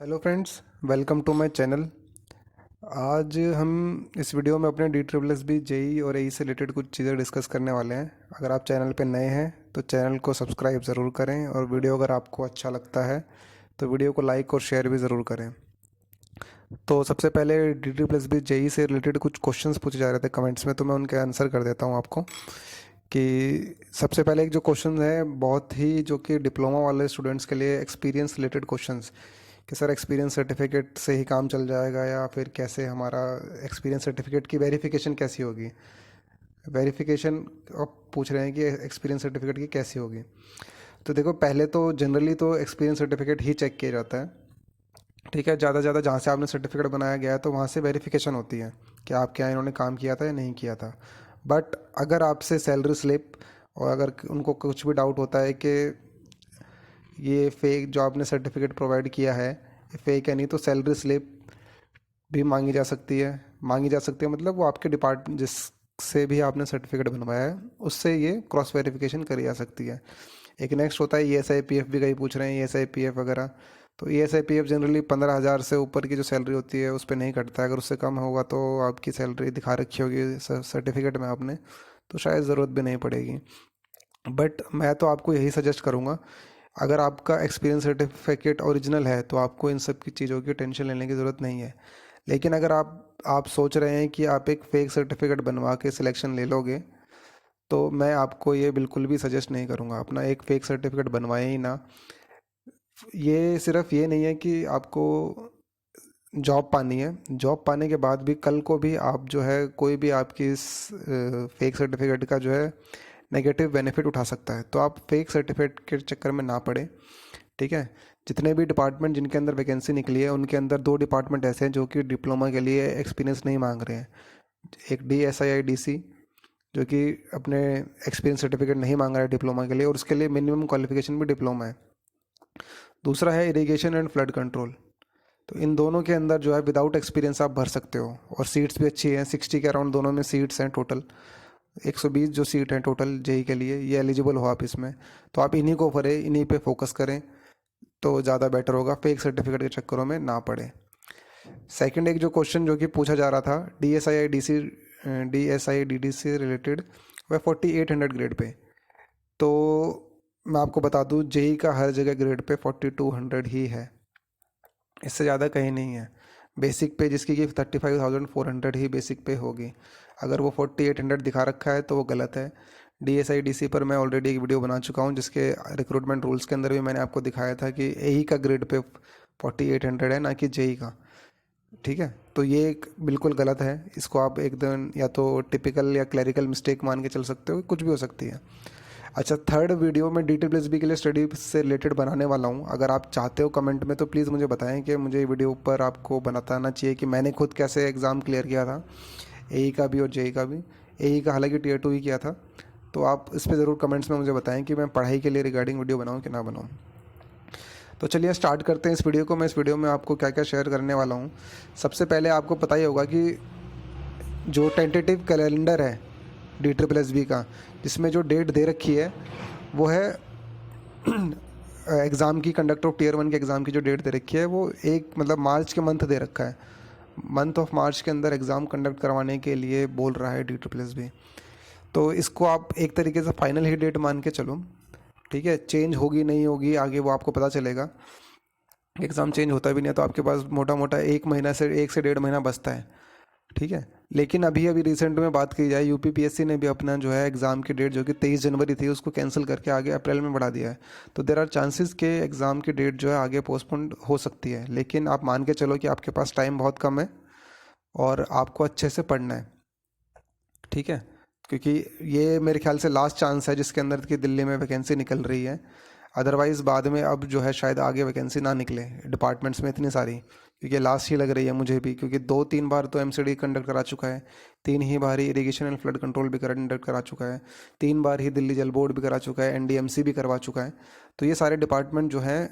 Hello friends, welcome to my channel. आज हम इस वीडियो में अपने D triple S B JE और एई से रिलेटेड कुछ चीज़ें डिस्कस करने वाले हैं। अगर आप चैनल पे नए हैं तो चैनल को सब्सक्राइब ज़रूर करें, और वीडियो अगर आपको अच्छा लगता है तो वीडियो को लाइक और शेयर भी ज़रूर करें। तो सबसे पहले D triple S B JE से रिलेटेड कुछ क्वेश्चंस पूछे जा रहे थे कमेंट्स में, तो मैं उनके आंसर कर देता हूँ आपको। कि सबसे पहले एक जो क्वेश्चन है, बहुत ही जो कि डिप्लोमा वाले स्टूडेंट्स के लिए एक्सपीरियंस रिलेटेड क्वेश्चंस, कि सर एक्सपीरियंस सर्टिफिकेट से ही काम चल जाएगा या फिर कैसे हमारा एक्सपीरियंस सर्टिफिकेट की वेरिफिकेशन कैसी होगी। वेरिफिकेशन आप पूछ रहे हैं कि एक्सपीरियंस सर्टिफिकेट की कैसी होगी। तो देखो, पहले तो जनरली तो एक्सपीरियंस सर्टिफिकेट ही चेक किया जाता है। ठीक है, ज़्यादा से ज़्यादा जहाँ से आपने सर्टिफिकेट बनाया गया है तो वहाँ से वेरिफिकेशन होती है कि आपके यहाँ इन्होंने काम किया था या नहीं किया था। बट अगर आपसे सैलरी स्लिप, और अगर उनको कुछ भी डाउट होता है कि ये फेक जो आपने सर्टिफिकेट प्रोवाइड किया है ये फेक है, नहीं तो सैलरी स्लिप भी मांगी जा सकती है। मांगी जा सकती है मतलब वो आपके डिपार्टमेंट जिससे भी आपने सर्टिफिकेट बनवाया है उससे ये क्रॉस वेरिफिकेशन करी जा सकती है। एक नेक्स्ट होता है ESIPF, भी कहीं पूछ रहे हैं ESIPF वगैरह। तो ESIPF जनरली 15,000 से ऊपर की जो सैलरी होती है उस पर नहीं कटता है। अगर उससे कम होगा तो आपकी सैलरी दिखा रखी होगी सर्टिफिकेट में आपने, तो शायद ज़रूरत भी नहीं पड़ेगी। बट मैं तो आपको यही सजेस्ट करूँगा, अगर आपका एक्सपीरियंस सर्टिफिकेट ओरिजिनल है तो आपको इन सब की चीज़ों की टेंशन लेने की ज़रूरत नहीं है। लेकिन अगर आप सोच रहे हैं कि आप एक फ़ेक सर्टिफिकेट बनवा के सिलेक्शन ले लोगे, तो मैं आपको ये बिल्कुल भी सजेस्ट नहीं करूँगा। अपना एक फ़ेक सर्टिफिकेट बनवाएं ही ना। ये सिर्फ ये नहीं है कि आपको जॉब पानी है, जॉब पाने के बाद भी कल को भी आप जो है कोई भी आपकी इस फेक सर्टिफिकेट का जो है नेगेटिव बेनिफिट उठा सकता है। तो आप फेक सर्टिफिकेट के चक्कर में ना पड़े। ठीक है, जितने भी डिपार्टमेंट जिनके अंदर वैकेंसी निकली है उनके अंदर 2 डिपार्टमेंट ऐसे हैं जो कि डिप्लोमा के लिए एक्सपीरियंस नहीं मांग रहे हैं। एक DSIIDC जो कि अपने एक्सपीरियंस सर्टिफिकेट नहीं मांग रहा है डिप्लोमा के लिए, और उसके लिए मिनिमम क्वालिफिकेशन भी डिप्लोमा है। दूसरा है इरिगेशन एंड फ्लड कंट्रोल। तो इन दोनों के अंदर जो है विदाउट एक्सपीरियंस आप भर सकते हो, और सीट्स भी अच्छी हैं। 60 के अराउंड दोनों में सीट्स हैं टोटल। 120 जो सीट हैं टोटल जेई के लिए, ये एलिजिबल हो आप इसमें। तो आप इन्हीं को भरें, इन्हीं पे फोकस करें तो ज़्यादा बेटर होगा, फेक सर्टिफिकेट के चक्करों में ना पड़े। सेकंड, एक जो क्वेश्चन जो कि पूछा जा रहा था DSIIDC से रिलेटेड, वह 4800 ग्रेड पे। तो मैं आपको बता दूं, जेई का हर जगह ग्रेड पे 4200 ही है, इससे ज़्यादा कहीं नहीं है। बेसिक पे जिसकी कि 35,400 ही बेसिक पे होगी। अगर वो 4800 दिखा रखा है तो वो गलत है। DSIDC पर मैं ऑलरेडी एक वीडियो बना चुका हूँ जिसके रिक्रूटमेंट रूल्स के अंदर भी मैंने आपको दिखाया था कि एई का ग्रेड पे 4800 है, ना कि जेई का। ठीक है, तो ये एक बिल्कुल गलत है। इसको आप एकदम या तो टिपिकल या क्लरिकल मिस्टेक मान के चल सकते हो, कुछ भी हो सकती है। अच्छा, थर्ड वीडियो में DTPSB के लिए स्टडी से रिलेटेड बनाने वाला हूँ। अगर आप चाहते हो कमेंट में तो प्लीज़ मुझे बताएं कि मुझे वीडियो पर आपको बताना चाहिए कि मैंने खुद कैसे एग्ज़ाम क्लियर किया था, एई का भी और जेई का भी। एई का हालांकि टियर 2 ही किया था। तो आप इस पर ज़रूर कमेंट्स में मुझे बताएं कि मैं पढ़ाई के लिए रिगार्डिंग वीडियो बनाऊँ कि ना बनाऊँ। तो चलिए स्टार्ट करते हैं इस वीडियो को। मैं इस वीडियो में आपको क्या क्या शेयर करने वाला हूँ। सबसे पहले आपको पता ही होगा कि जो टेंटेटिव कैलेंडर है DSSB का, जिसमें जो डेट दे रखी है वो है एग्ज़ाम की, कंडक्ट ऑफ टियर 1 के एग्ज़ाम की जो डेट दे रखी है वो एक मतलब मार्च के मंथ दे रखा है। मंथ ऑफ मार्च के अंदर एग्ज़ाम कंडक्ट करवाने के लिए बोल रहा है DSSB। तो इसको आप एक तरीके से फाइनल ही डेट मान के चलो। ठीक है, चेंज होगी नहीं होगी आगे वो आपको पता चलेगा। एग्ज़ाम चेंज होता भी नहीं है तो आपके पास मोटा मोटा 1 महीना से 1 से 1.5 महीना बचता है। ठीक है, लेकिन अभी अभी रिसेंट में बात की जाए, UPPSC ने भी अपना जो है एग्ज़ाम की डेट जो कि 23 जनवरी थी उसको कैंसिल करके आगे अप्रैल में बढ़ा दिया है। तो देर आर चांसेस के एग्ज़ाम की डेट जो है आगे पोस्टपोन हो सकती है। लेकिन आप मान के चलो कि आपके पास टाइम बहुत कम है और आपको अच्छे से पढ़ना है। ठीक है, क्योंकि ये मेरे ख्याल से लास्ट चांस है जिसके अंदर की दिल्ली में वैकेंसी निकल रही है। अदरवाइज़ बाद में अब जो है शायद आगे वैकेंसी ना निकले डिपार्टमेंट्स में इतनी सारी, क्योंकि लास्ट ही लग रही है मुझे भी, क्योंकि 2-3 बार तो MCD कंडक्ट करा चुका है। 3 ही बार ही इरिगेशन एंड फ्लड कंट्रोल भी कंडक्ट करा चुका है। 3 बार ही दिल्ली जल बोर्ड भी करा चुका है, NDMC भी करवा चुका है। तो ये सारे डिपार्टमेंट जो हैं,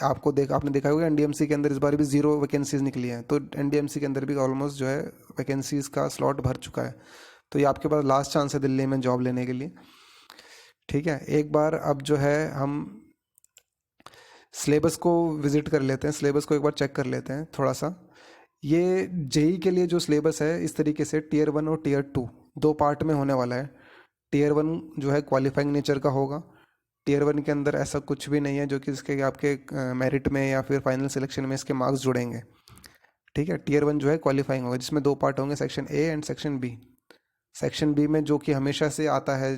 आपने देखा होगा NDMC के अंदर इस बार भी 0 वैकेंसीज निकली हैं। तो NDMC के अंदर भी ऑलमोस्ट जो है वैकेंसीज़ का स्लॉट भर चुका है। तो ये आपके पास लास्ट चांस है दिल्ली में जॉब लेने के लिए। ठीक है, एक बार अब जो है हम सिलेबस को विज़िट कर लेते हैं, सिलेबस को एक बार चेक कर लेते हैं थोड़ा सा। ये जेई के लिए जो सिलेबस है इस तरीके से टीयर 1 और टीयर 2 दो पार्ट में होने वाला है। टीयर 1 जो है क्वालिफाइंग नेचर का होगा। टीयर 1 के अंदर ऐसा कुछ भी नहीं है जो कि इसके आपके मेरिट में या फिर फाइनल सिलेक्शन में इसके मार्क्स जुड़ेंगे। ठीक है, टीयर 1 जो है क्वालिफाइंग होगा, जिसमें दो पार्ट होंगे, section A and section B. Section B में जो कि हमेशा से आता है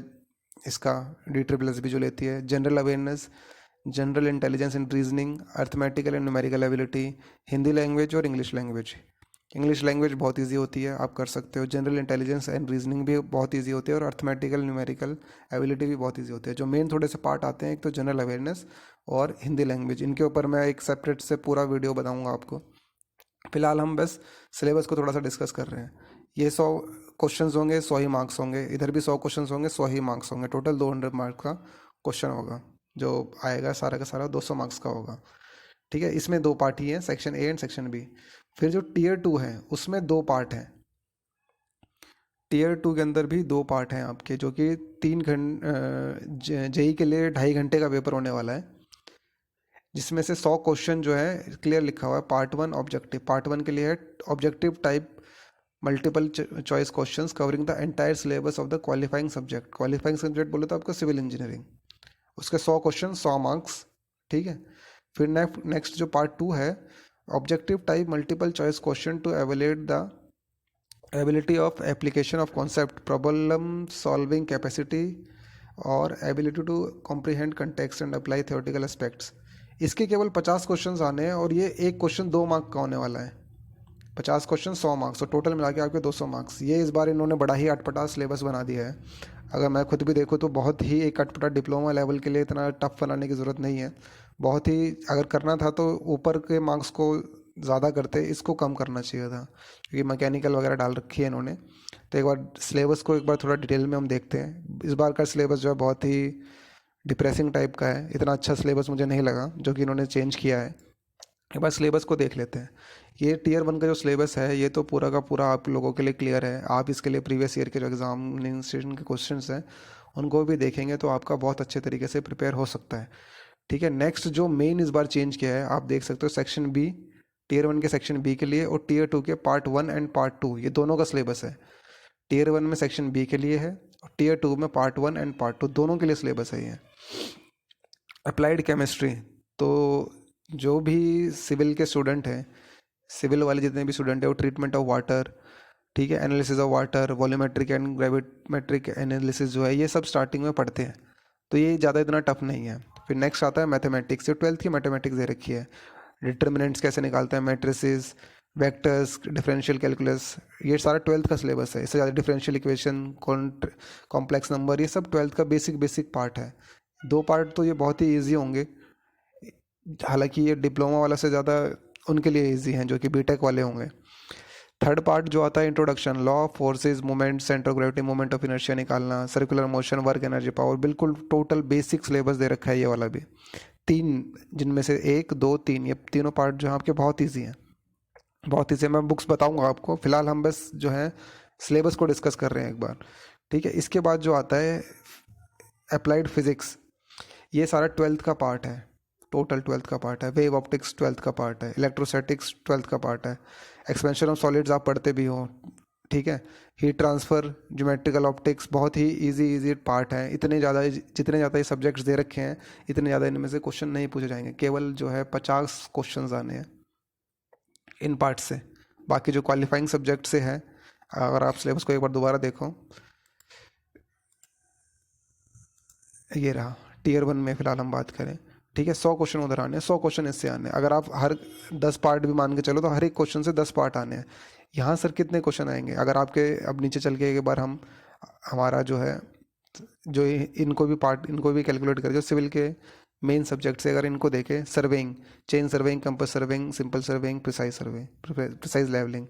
इसका DSSB जो लेती है, general awareness, general intelligence and reasoning, arithmetical and numerical ability, Hindi language और इंग्लिश लैंग्वेज। इंग्लिश लैंग्वेज बहुत इजी होती है, आप कर सकते हो। जनरल इंटेलिजेंस एंड रीजनिंग भी बहुत इजी होती है और अर्थमेटिकल न्यूमेरिकल एबिलिटी भी बहुत इजी होती है। जो मेन थोड़े से पार्ट आते हैं, एक तो जनरल अवेयरनेस और हिंदी लैंग्वेज, इनके ऊपर मैं एक सेपरेट से पूरा वीडियो बताऊंगा आपको। फिलहाल हम बस सिलेबस को थोड़ा सा डिस्कस कर रहे हैं। ये 100 क्वेश्चंस होंगे, 100 ही मार्क्स होंगे। इधर भी 100 क्वेश्चंस होंगे, 100 ही मार्क्स होंगे। टोटल 200 मार्क्स का क्वेश्चन होगा, जो आएगा सारा का सारा 200 मार्क्स का होगा। ठीक है, इसमें दो पार्ट ही हैं, section A and section B. फिर जो टीयर 2 है उसमें दो पार्ट हैं। टीयर 2 के अंदर भी दो पार्ट हैं आपके, जो कि 3 घंटे जेई के लिए 2.5 घंटे का पेपर होने वाला है, जिसमें से 100 क्वेश्चन जो है क्लियर लिखा हुआ है। पार्ट 1 ऑब्जेक्टिव, पार्ट 1 के लिए है objective type multiple choice questions covering the entire syllabus of the qualifying subject. Qualifying subject बोले तो आपका सिविल इंजीनियरिंग, उसके 100 क्वेश्चन 100 मार्क्स। ठीक है, फिर नेक्स्ट जो पार्ट 2 है, objective type multiple choice question to evaluate the ability of application of concept, problem solving capacity और ability to comprehend context and apply theoretical aspects. इसके केवल 50 क्वेश्चन आने हैं और ये एक क्वेश्चन 2 मार्क का होने वाला है। 50 क्वेश्चन 100 मार्क्स, तो टोटल मिला के आपके 200 मार्क्स। ये इस बार इन्होंने बड़ा ही अटपटा सिलेबस बना दिया है। अगर मैं खुद भी देखूँ तो बहुत ही एक अटपटा, डिप्लोमा लेवल के लिए इतना टफ बनाने की ज़रूरत नहीं है। बहुत ही, अगर करना था तो ऊपर के मार्क्स को ज़्यादा करते, इसको कम करना चाहिए था, क्योंकि मैकेनिकल वगैरह डाल रखी है इन्होंने। तो एक बार सिलेबस को एक बार थोड़ा डिटेल में हम देखते हैं। इस बार का सिलेबस जो है बहुत ही डिप्रेसिंग टाइप का है, इतना अच्छा सिलेबस मुझे नहीं लगा जो कि इन्होंने चेंज किया है। एक बार सिलेबस को देख लेते हैं। ये टीयर 1 का जो सिलेबस है ये तो पूरा का पूरा आप लोगों के लिए क्लियर है। आप इसके लिए प्रीवियस ईयर के जो एग्जामिनेशन के क्वेश्चंस हैं उनको भी देखेंगे तो आपका बहुत अच्छे तरीके से प्रिपेयर हो सकता है। ठीक है, नेक्स्ट जो मेन इस बार चेंज किया है, आप देख सकते हो सेक्शन बी, टीयर 1 के सेक्शन बी के लिए और टीयर 2 के पार्ट 1 एंड पार्ट 2, ये दोनों का सिलेबस है। टीयर 1 में सेक्शन बी के लिए है और टीयर 2 में पार्ट 1 एंड पार्ट 2 दोनों के लिए सिलेबस है ये। अप्लाइड केमिस्ट्री, तो जो भी सिविल के स्टूडेंट हैं, सिविल वाले जितने भी स्टूडेंट हैं, वो ट्रीटमेंट ऑफ वाटर, ठीक है, analysis of water, volumetric and gravimetric analysis जो है, ये सब स्टार्टिंग में पढ़ते हैं, तो ये ज़्यादा इतना टफ नहीं है। फिर नेक्स्ट आता है मैथमेटिक्स, जो 12th की मैथमेटिक्स दे रखी है। डिटर्मिनेंट्स कैसे निकालते हैं, मैट्रिसेस, वेक्टर्स, डिफरेंशियल कैलकुलस, ये सारा 12th का सिलेबस है। इससे ज़्यादा डिफरेंशियल इक्वेशन, कॉम्प्लेक्स नंबर, ये सब 12th का बेसिक पार्ट है। दो पार्ट तो ये बहुत ही ईजी होंगे, हालांकि ये डिप्लोमा वाला से ज़्यादा उनके लिए इजी हैं जो कि बीटेक वाले होंगे। थर्ड पार्ट जो आता है introduction, law of forces, movement, centre of gravity, movement of inertia निकालना, circular motion, work energy power, बिल्कुल टोटल बेसिक सिलेबस दे रखा है ये वाला भी। 3, जिनमें से 1, 2, 3, ये तीनों पार्ट जो हैं आपके बहुत ईजी हैं, बहुत ईजी। मैं बुक्स बताऊंगा आपको, फिलहाल हम बस जो है सिलेबस को डिस्कस कर रहे हैं एक बार। ठीक है, इसके बाद जो आता है अप्लाइड फिजिक्स, ये सारा 12th का पार्ट है, टोटल 12th का पार्ट है। वेव ऑप्टिक्स 12th का पार्ट है। इलेक्ट्रोस्टैटिक्स 12th का पार्ट है। एक्सपेंशन ऑफ सॉलिड्स आप पढ़ते भी हो, ठीक है। हीट ट्रांसफ़र, ज्योमेट्रिकल ऑप्टिक्स, बहुत ही इजी पार्ट है। जितने ज़्यादा ये सब्जेक्ट्स दे रखे हैं, इतने ज़्यादा इनमें से क्वेश्चन नहीं पूछे जाएंगे। केवल जो है 50 क्वेश्चन आने हैं इन पार्ट से। बाकी जो क्वालिफाइंग सब्जेक्ट से है, अगर आप सिलेबस को एक बार दोबारा देखो, ये रहा टीयर 1 में फिलहाल हम बात करें, ठीक है। 100 क्वेश्चन उधर आने हैं, 100 क्वेश्चन इससे आने हैं। अगर आप हर 10 पार्ट भी मान के चलो तो हर एक क्वेश्चन से 10 पार्ट आने हैं। यहाँ सर कितने क्वेश्चन आएंगे, अगर आपके अब नीचे चल के एक बार हम हमारा जो है जो इनको भी कैलकुलेट करें, जो सिविल के मेन सब्जेक्ट से अगर इनको देखें, surveying, chain surveying, compass surveying, simple surveying, precise levelling,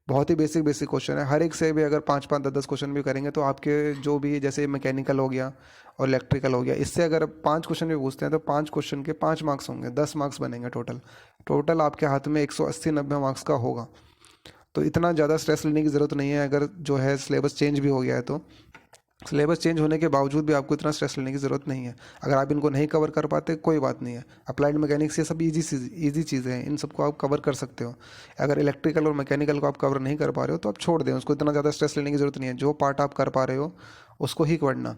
बहुत ही बेसिक क्वेश्चन है। हर एक से भी अगर 5-5, 10-10 क्वेश्चन भी करेंगे तो आपके जो भी, जैसे मैकेनिकल हो गया और इलेक्ट्रिकल हो गया, इससे अगर 5 क्वेश्चन भी पूछते हैं तो 5 क्वेश्चन के 5 मार्क्स होंगे, 10 मार्क्स बनेंगे टोटल आपके हाथ में 180-90 मार्क्स का होगा। तो इतना ज़्यादा स्ट्रेस लेने की ज़रूरत नहीं है अगर जो है सिलेबस चेंज भी हो गया है तो। सिलेबस चेंज होने के बावजूद भी आपको इतना स्ट्रेस लेने की ज़रूरत नहीं है। अगर आप इनको नहीं कवर कर पाते कोई बात नहीं है, अप्लाइड मैकेनिक्स ये सब इजी चीज़ें हैं, इन सबको आप कवर कर सकते हो। अगर इलेक्ट्रिकल और मैकेनिकल को आप कवर नहीं कर पा रहे हो तो आप छोड़ दें, उसको इतना ज़्यादा स्ट्रेस लेने की ज़रूरत नहीं है। जो पार्ट आप कर पा रहे हो उसको ही पढ़ना,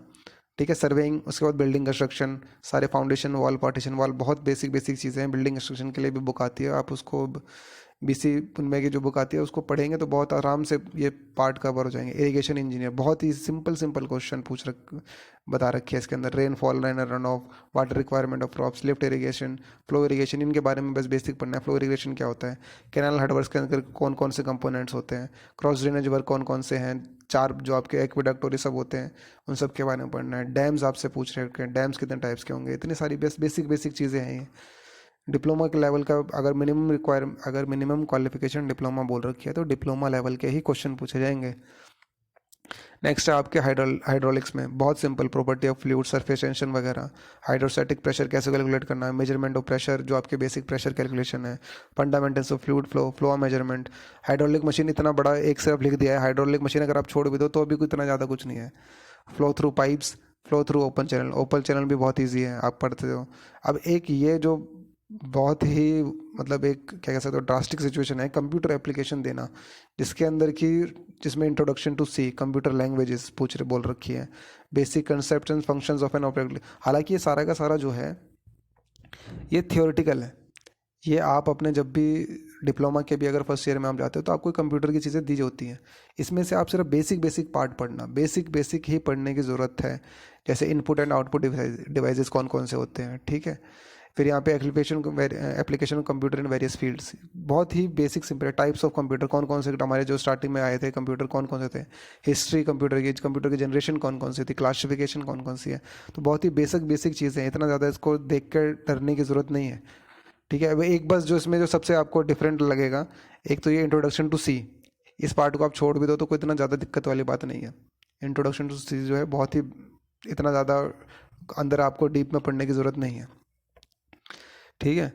ठीक है। सर्वेइंग, उसके बाद बिल्डिंग कंस्ट्रक्शन, सारे फाउंडेशन वॉल, पार्टीशन वॉल, बहुत बेसिक बेसिक चीज़ें हैं। बिल्डिंग कंस्ट्रक्शन के लिए भी बुक आती है, आप उसको बीसी उनमें की जो बुक आती है उसको पढ़ेंगे तो बहुत आराम से ये पार्ट कवर हो जाएंगे। इरिगेशन इंजीनियर, बहुत ही सिंपल सिंपल क्वेश्चन बता रखे हैं इसके अंदर। Rainfall, run run of, water requirement of crops, lift irrigation, flow irrigation, इनके बारे में बस बेसिक पढ़ना है। फ्लो इरिगेशन क्या होता है, कैनाल हेडवर्क्स के अंदर कौन कौन से कंपोनेंट्स होते हैं, क्रॉस ड्रेनेज वर्क कौन कौन से हैं, चार जो आपके एक्विडक्ट और ये सब होते हैं उन सब के बारे में पढ़ना है। डैम्स आपसे पूछ रहे हैं, डैम्स कितने टाइप्स के होंगे, इतनी सारी बेसिक बेसिक चीज़ें हैं ये। डिप्लोमा के लेवल का अगर मिनिमम क्वालिफिकेशन डिप्लोमा बोल रखी है तो डिप्लोमा लेवल के ही क्वेश्चन पूछे जाएंगे। नेक्स्ट है आपके हाइड्रोलिक्स में बहुत simple, property of fluid, surface tension वगैरह, हाइड्रोस्टैटिक प्रेशर कैसे कैलकुलेट करना है, मेजरमेंट ऑफ प्रेशर जो आपके बेसिक प्रेशर कैलकुलेशन है, fundamentals of fluid flow, flow measurement. Hydraulic machine इतना बड़ा एक सिर्फ लिख दिया है, हाइड्रोलिक मशीन अगर आप छोड़ भी दो तो अभी कोई इतना ज़्यादा कुछ नहीं है। Flow through pipes, flow through open channel भी बहुत ईजी है, आप पढ़ते हो। अब एक ये जो बहुत ही मतलब एक क्या कह सकते हो ड्रास्टिक सिचुएशन है, कंप्यूटर एप्लीकेशन देना जिसके अंदर की जिसमें introduction to C, computer languages बोल रखी है, basic concept and functions of an object. हालांकि ये सारा का सारा जो है ये थियोरेटिकल है। ये आप अपने जब भी डिप्लोमा के भी अगर फर्स्ट ईयर में आप जाते हो तो आपको कंप्यूटर की चीज़ें दी होती हैं, इसमें से आप सिर्फ बेसिक बेसिक पार्ट पढ़ना, बेसिक बेसिक ही पढ़ने की ज़रूरत है। जैसे इनपुट एंड आउटपुट डिवाइसेस कौन कौन से होते हैं, ठीक है। फिर यहाँ पे application of computer in various fields, बहुत ही basic simple. Types of computer कौन कौन से हमारे जो स्टार्टिंग में आए थे कंप्यूटर कौन कौन से थे, हिस्ट्री कंप्यूटर की जनरेशन कौन कौन सी थी, क्लासिफिकेशन कौन कौन सी है। तो बहुत ही बेसिक बेसिक चीज़ें हैं, इतना ज़्यादा इसको देख कर डरने की ज़रूरत नहीं है, ठीक है। अब एक बस जो इसमें जो सबसे आपको डिफरेंट लगेगा, एक तो ये इंट्रोडक्शन टू सी, इस पार्ट को आप छोड़ भी दो तो कोई इतना ज़्यादा दिक्कत वाली बात नहीं है। इंट्रोडक्शन टू सी जो है बहुत ही इतना ज़्यादा अंदर आपको डीप में पढ़ने की ज़रूरत नहीं है, ठीक है।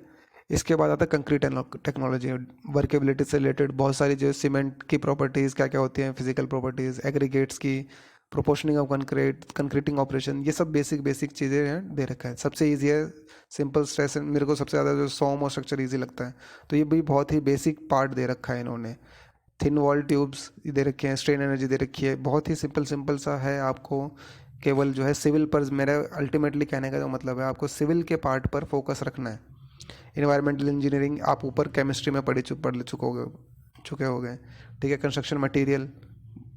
इसके बाद आता है कंक्रीट टेक्नोलॉजी, वर्केबिलिटी से रिलेटेड बहुत सारी जो सीमेंट की प्रॉपर्टीज़ क्या क्या होती हैं, फिजिकल प्रॉपर्टीज़, एग्रीगेट्स की, प्रोपोर्शनिंग ऑफ कंक्रीटिंग ऑपरेशन, ये सब बेसिक बेसिक चीज़ें हैं दे रखा है। सबसे ईजी है सिंपल स्ट्रेस, मेरे को सबसे ज़्यादा जो सोम और स्ट्रक्चर ईजी लगता है, तो ये भी बहुत ही बेसिक पार्ट दे रखा है इन्होंने। थिन वॉल ट्यूब्स दे रखे हैं, स्ट्रेन एनर्जी दे रखी है, बहुत ही सिंपल सिंपल सा है। आपको केवल जो है सिविल पर, मेरा अल्टीमेटली कहने का जो मतलब है आपको सिविल के पार्ट पर फोकस रखना है। इन्वायरमेंटल इंजीनियरिंग आप ऊपर केमिस्ट्री में चुके हो गए, ठीक है। Construction material,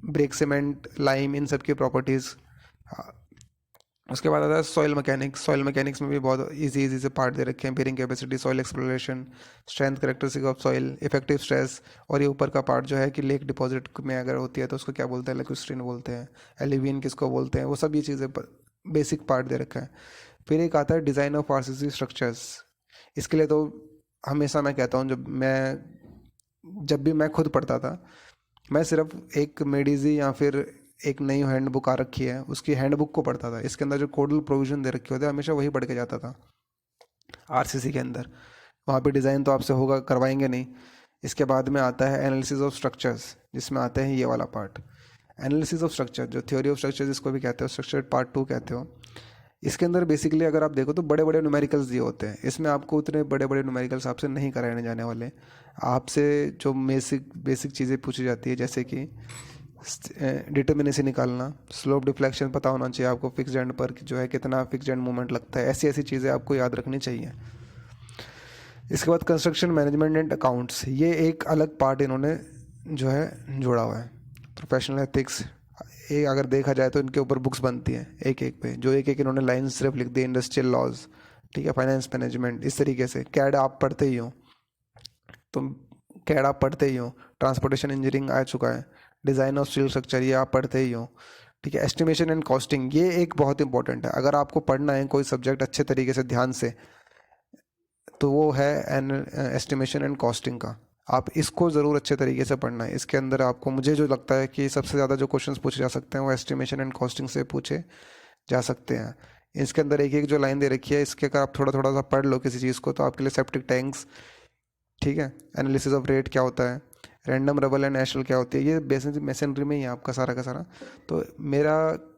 brick, cement, lime, इन सब की प्रॉपर्टीज़। उसके बाद आता है सॉइल मैकेनिक्स। सॉइल मैकेनिक्स में भी बहुत इजी इजी से पार्ट दे रखे हैं, bearing capacity, soil exploration, strength characteristic of soil, effective stress. और ये ऊपर का पार्ट जो है कि लेक डिपॉजिट में अगर होती है तो उसको क्या बोलते हैं, लेक्विस्ट्रीन बोलते हैं, एलिवियन किसको बोलते हैं, वो सब ये चीज़ें बेसिक पार्ट दे रखा है। फिर एक आता है डिज़ाइन ऑफ आरसीसी स्ट्रक्चर्स। इसके लिए तो हमेशा मैं कहता हूँ, जब भी मैं खुद पढ़ता था, मैं सिर्फ एक मेडिजी या फिर एक नई हैंडबुक आ रखी है उसकी हैंडबुक को पढ़ता था। इसके अंदर जो कोडल प्रोविजन दे रखे होते हैं हमेशा वही पढ़ के जाता था आरसीसी के अंदर। वहाँ पे डिज़ाइन तो आपसे होगा, करवाएंगे नहीं। इसके बाद में आता है एनालिसिस ऑफ स्ट्रक्चर्स, जिसमें आते हैं ये वाला पार्ट, एनालिसिस ऑफ स्ट्रक्चर, जो थ्योरी ऑफ स्ट्रक्चर जिसको भी कहते हो, स्ट्रक्चर पार्ट 2 कहते हो। इसके अंदर बेसिकली अगर आप देखो तो बड़े बड़े न्यूमेरिकल्स दिए होते हैं, इसमें आपको उतने बड़े बड़े न्यूमेरिकल्स आपसे नहीं कराने जाने वाले। आपसे जो बेसिक बेसिक चीज़ें पूछी जाती है, जैसे कि डिटर्मिनेसी निकालना, स्लोप डिफ्लेक्शन पता होना चाहिए आपको, फिक्स एंड पर जो है कितना फिक्स एंड मूवमेंट लगता है, ऐसी ऐसी चीज़ें आपको याद रखनी चाहिए। इसके बाद कंस्ट्रक्शन मैनेजमेंट एंड अकाउंट्स, ये एक अलग पार्ट इन्होंने जो है जोड़ा हुआ है। प्रोफेशनल एथिक्स, ये अगर देखा जाए तो इनके ऊपर बुक्स बनती हैं एक एक पे, जो एक एक इन्होंने लाइन सिर्फ लिख दी। इंडस्ट्रियल लॉज, ठीक है, फाइनेंस मैनेजमेंट, इस तरीके से। कैड आप पढ़ते ही हो, तुम कैड आप पढ़ते ही हो, ट्रांसपोर्टेशन इंजीनियरिंग आ चुका है, डिज़ाइन ऑफ स्टील स्ट्रक्चर ये आप पढ़ते ही हो, ठीक है। एस्टिमेशन एंड कॉस्टिंग, ये एक बहुत इंपॉर्टेंट है, अगर आपको पढ़ना है कोई सब्जेक्ट अच्छे तरीके से ध्यान से, तो वो है एस्टिमेशन एंड कॉस्टिंग का। आप इसको ज़रूर अच्छे तरीके से पढ़ना है। इसके अंदर आपको, मुझे जो लगता है कि सबसे ज़्यादा जो क्वेश्चंस पूछे जा सकते हैं वो एस्टिमेशन एंड कॉस्टिंग से पूछे जा सकते हैं। इसके अंदर एक एक जो लाइन दे रखी है, इसके अगर आप थोड़ा थोड़ा सा पढ़ लो किसी चीज़ को तो आपके लिए सेप्टिक टैंक्स, ठीक है, एनालिसिस ऑफ रेट क्या होता है, रैंडम रबल एंड एशल क्या होती है, ये बेसिक मैसनरी में ही है आपका सारा का सारा। तो मेरा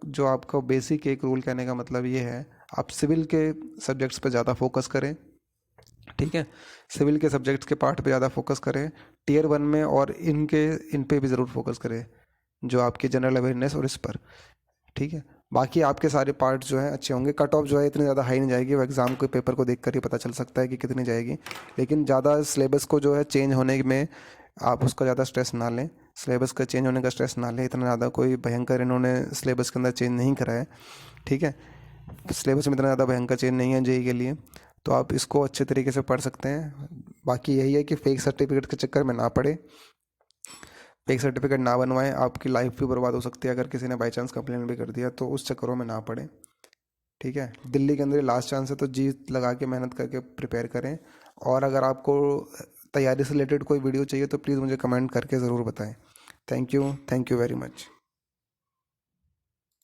जो आपका बेसिक एक रूल कहने का मतलब ये है, आप सिविल के सब्जेक्ट्स पे ज़्यादा फोकस करें, ठीक है। सिविल के सब्जेक्ट्स के पार्ट पे ज़्यादा फोकस करें टीयर 1 में, और इन पे भी ज़रूर फोकस करें, जो आपकी जनरल अवेयरनेस और इस पर, ठीक है। बाकी आपके सारे पार्ट जो हैं अच्छे होंगे। कट ऑफ जो है इतनी ज़्यादा हाई नहीं जाएगी, वो एग्ज़ाम के पेपर को देख कर ही पता चल सकता है कि कितनी जाएगी। लेकिन ज़्यादा सिलेबस को जो है चेंज होने में आप उसका ज़्यादा स्ट्रेस ना लें, सिलेबस का चेंज होने का स्ट्रेस ना लें। इतना ज़्यादा कोई भयंकर इन्होंने सिलेबस के अंदर चेंज नहीं करा है, ठीक है। सिलेबस में इतना ज़्यादा भयंकर चेंज नहीं है जेई के लिए, तो आप इसको अच्छे तरीके से पढ़ सकते हैं। बाकी यही है कि फेक सर्टिफिकेट के चक्कर में ना पड़े, फेक सर्टिफिकेट ना बनवाएं, आपकी लाइफ भी बर्बाद हो सकती है अगर किसी ने बाई चांस कंप्लेन भी कर दिया, तो उस चक्करों में ना पड़े, ठीक है। दिल्ली के अंदर लास्ट चांस है, तो जी लगा के मेहनत करके प्रिपेयर करें। और अगर आपको तैयारी से रिलेटेड कोई वीडियो चाहिए तो प्लीज़ मुझे कमेंट करके ज़रूर बताएं। Thank you very much.